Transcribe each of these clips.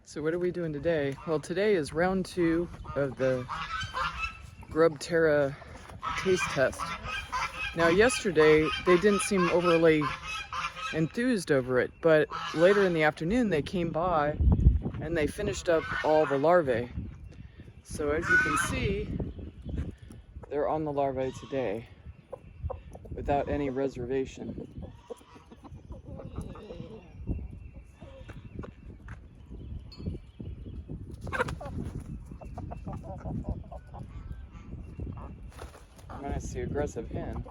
So what are we doing today? Well, today is round 2 of the Grub Terra taste test. Now yesterday they didn't seem overly enthused over it, but later in the afternoon they came by and they finished up all the larvae. So as you can see, they're on the larvae today without any reservation. Minus the aggressive hen.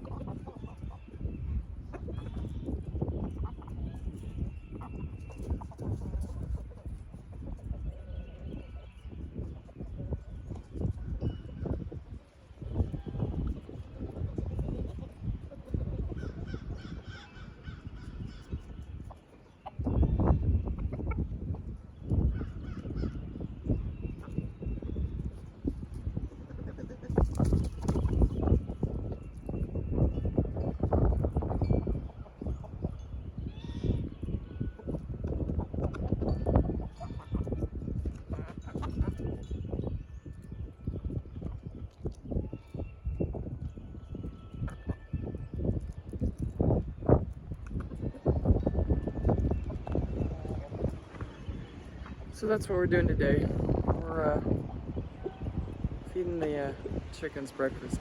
So that's what we're doing today. We're feeding the chickens breakfast.